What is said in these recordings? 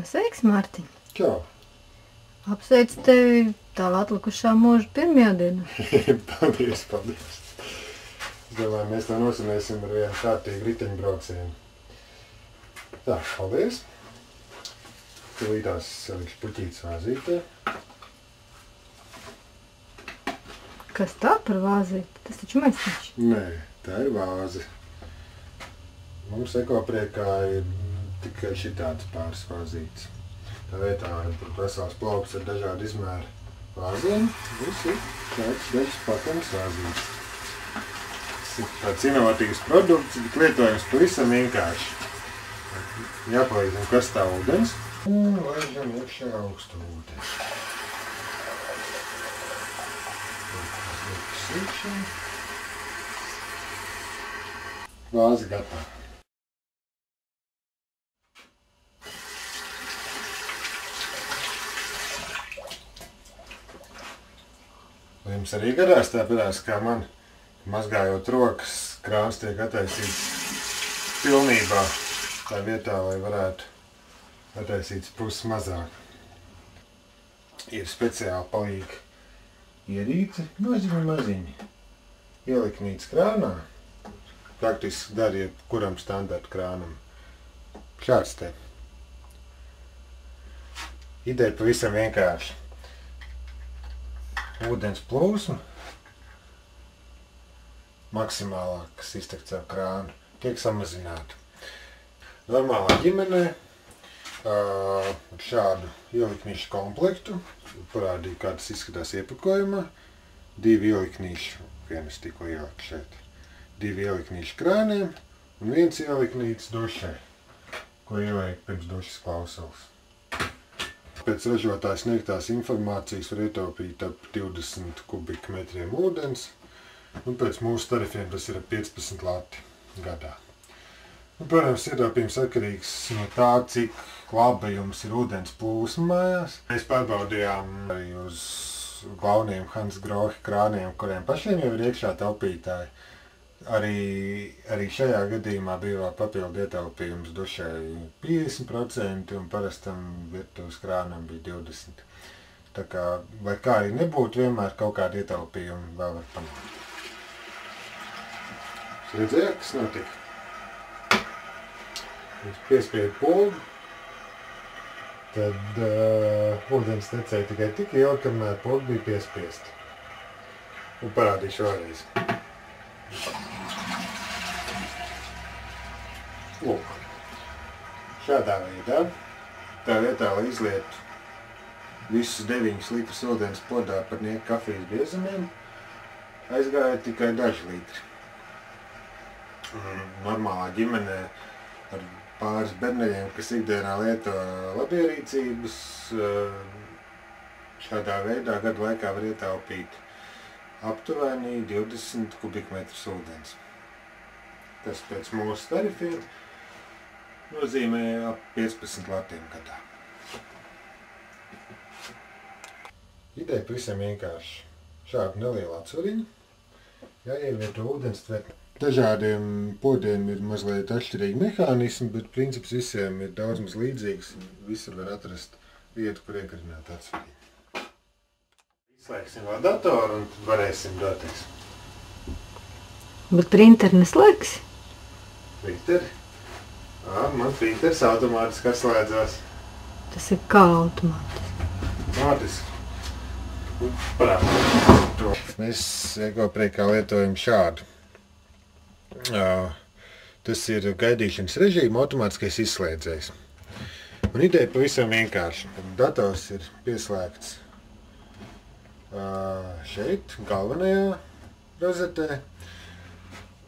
Sveiks, Mārtiņ! Čau! Apsveicu tevi tālāk atlikušā mūža pirmajā dienā. Paldies, paldies! Es domāju, mēs to nosimēsim ar vienu kārtīgu riteņbraucienu. Tā, paldies! Tūlītās salikšu puķītes vāzītē. Kas tā par vāzīti? Tas taču maisiņš. Nē, tā ir vāze. Mums ekopriekā ir tikai šitāds pāris vāzītes. Tā vietā ir vesels plauks ar dažādu izmēru vāziem. Viss ir tāds dažs pakanas vāzītes. Tas ir tāds inovatīvs produkts, bet lietojams pavisam vienkārši. Jāpalīdzam karstā ūdens un laižam iekšā augstu ūdeni. Vāze gatava. Vai jums arī gadās tāpēc, kā man, mazgājot rokas, krāns tiek attaisīts pilnībā tā vietā, lai varētu attaisīts puses mazāk. Ir speciāli palīga ierīce, maziņi, ieliknīts krānā, praktiski dar jebkuram standarta krānam. Šāds te. Ideja pavisam vienkārši. Ūdens plūsma, maksimālāk, kas iztek caur krānu, tiek samazināta. Normālā ģimenē šādu ieliknīšu komplektu, parādīju, kā tas izskatās iepakojumā, 2 ieliknīšu, vienas tikko ielikt šeit, 2 ieliknīšu krāniem un 1 ieliknīts dušai, ko ieliek pirms dušas klausulas. Pēc ražotāja sniegtās informācijas var ietaupīt ap 20 kubikmetriem ūdens, un pēc mūsu tarifiem tas ir ap 15 lati gadā. Protams, ietaupījums atkarīgs no tā, cik laba jums ir ūdens plūsma mājās. Mēs pārbaudījām arī uz galveniem Hans Grohe krāniem, kuriem pašiem jau ir iekšā taupītāji. Arī šajā gadījumā bija vēl papildu ietaupījums dušai 50% un parastam virtuves krānam bija 20%. Tā kā, lai kā arī nebūtu, vienmēr kaut kādi ietaupījumi vēl var panākt. Jūs redzējāt, kas notika? Viņš piespiedu pogu, tad ūdens tecēja tikai tik ilgi, kamēr poga bija piespiesta. Un parādīšu vēlreiz. Lūk, šādā veidā, tā vietā, lai izlietu visus 9 litrus ūdens podā par nieku kafijas biezumiem, aizgāja tikai daži litri. Normālā ģimenē ar pāris berneļiem, kas ikdienā lieto labierīcības, šādā veidā gadu laikā var ietaupīt aptuveni 20 kubikmetrus ūdens. Tas pēc mūsu tarifiem nozīmē ap 15 latiem gadā. Ideja pavisam vienkārši. Šādu nelielu atsvariņu jāievieto ūdenstvertnē. Dažādiem podiem ir mazliet atšķirīgi mehānismi, bet princips visiem ir daudz maz līdzīgs. Visur var atrast vietu, kur iekarināt atsvariņu. Izslēgsim vēl datoru un varēsim doties. Bet printeri neslēgsi? Printeri? Man printers automātiski atslēdzās. Tas ir kā automātiski? Automātiski. Parādu. Mēs ekopriekā lietojam šādu. Tas ir gaidīšanas režīma automātiskais izslēdzējs. Un ideja pavisam vienkārši. Dators ir pieslēgts šeit, galvenajā rozetē.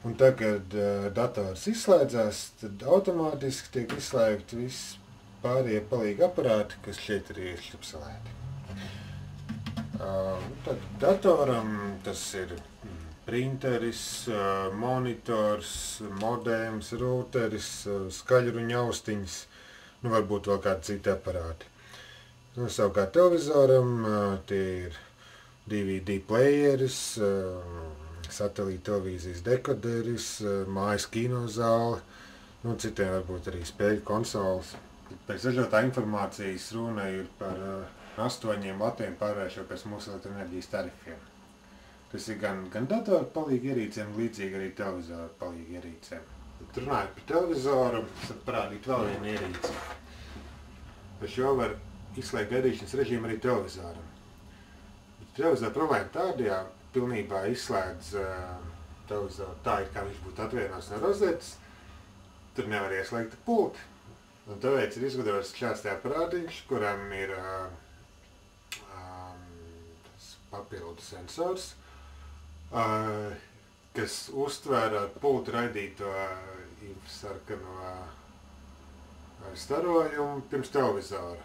Un tad, kad dators izslēdzās, tad automātiski tiek izslēgti visi pārējie palīgi aparāti, kas šeit ir iešķipselēti. Tad datoram tas ir printeris, monitors, modems, rūteris, skaļruņa austiņas, varbūt vēl kādi citi aparāti. Savukārt televizoram tie ir DVD playeris, satelīta televīzijas dekoderis, mājas kinozāle, citiem varbūt arī spēļu konsoles. Pēc ražotā informācijas runa ir par 8 vatiem pārvēršot pēc mūsu elektroenerģijas tarifiem. Tas ir gan datoru palīgu ierīcēm, līdzīgi arī televizoru palīgu ierīcēm. Runājot par televizoru, tad parādīt vēl vienu ierīci. Par šo var izslēgt gaidīšanas režīmu arī televizoram. Televizora problēma tāda, ja pilnībā izslēdz televizoru tā, it kā viņš būtu atvienots no rozetes, tur nevar ieslēgt pulti. Un tāpēc ir izgudrots šāds te aparātiņš, kuram ir papildu sensors, kas uztver ar pultu raidīto infrasarkano starojumu pirms televizora.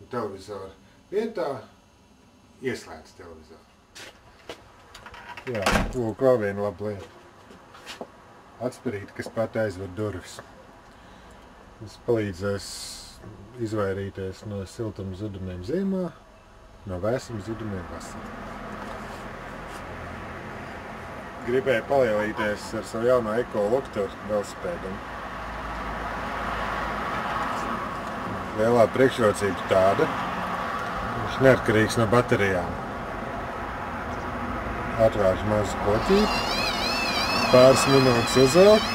Un televizora vietā ieslēdz televizoru. Jā, lūk, vēl viena laba lieta. Atspirīti, kas pat aizver durvis. Tas palīdzēs izvairīties no siltuma zudumiem ziemā, no vēsuma zudumiem vasarā. Gribēju palielīties ar savu jauno Eko-Loktoru velosipēdam. Lielā priekšrocība tāda, viņš neatkarīgs no baterijām. Atvērš mazu poķīti, pāris minūtes uzvelk,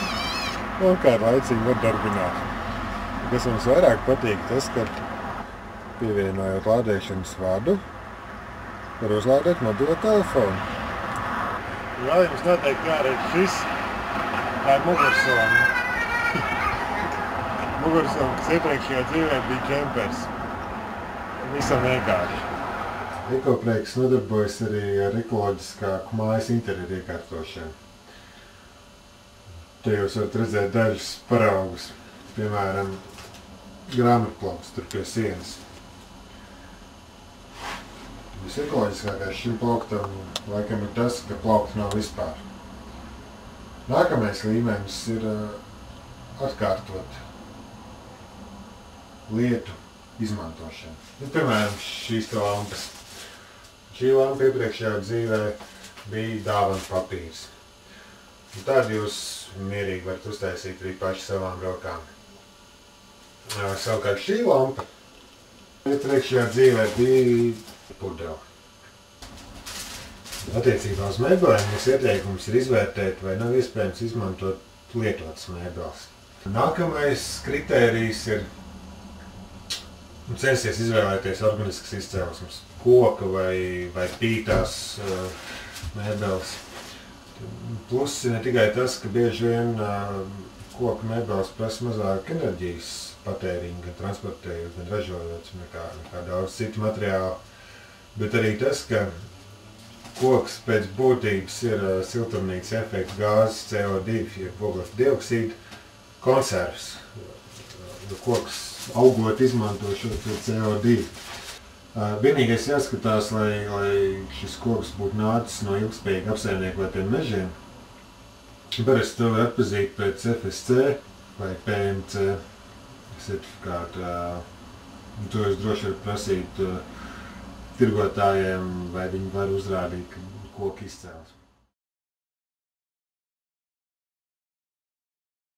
un kādu laicīgi var darbināt. Kas mums vairāk patīk tas, ka pievienojot lādēšanas vadu, var uzlādēt mobilo telefonu. Vēl jums noteikti jāredz šis, tā ir mugursoma. Mugursoma, kas iepriekšējā dzīvē bija džempers. Visam vienkārši. Ekoprieks nodarbojas arī ar ekoloģiskāku mājas interjeru iekārtošanu. Te jūs varat redzēt dažus paraugus, piemēram, grāmatplauks tur pie sienas. Visekoloģiskākais šim plauktam laikam ir tas, ka plaukta nav vispār. Nākamais līmenis ir atkārtot lietu izmantošanu. Piemēram, šīs te lampas. Šī lampa iepriekšējā dzīvē bija dāvana papīrs. Un tad jūs mierīgi varat uztaisīt arī paši savām rokām. Savukārt šī lampa iepriekšējā dzīvē bija pudele. Attiecībā uz mēbelēm mums ieteikums ir izvērtēt, vai nav iespējams izmantot lietotas mēbeles. Nākamais kritērijs ir censties izvēlēties organiskas izcelsmes, koka vai pītās mēbeles. Pluss ir ne tikai tas, ka bieži vien koka mēbeles prasa mazāk enerģijas patēriņu, gan transportējot, gan ražojot nekā daudz citu materiālu. Bet arī tas, ka koks pēc būtības ir siltumnīcas efekta gāzes CO2, jeb oglekļa dioksīda konservs. Koks augot izmanto šo CO2. Vienīgais jāskatās, lai šis koks būtu nācis no ilgspējīgi apsaimniekotiem mežiem. Parasti to var atpazīt pēc FSC vai PMC certifikātu. To es droši varu prasīt tirgotājiem, vai viņi var uzrādīt koku izcelsmi.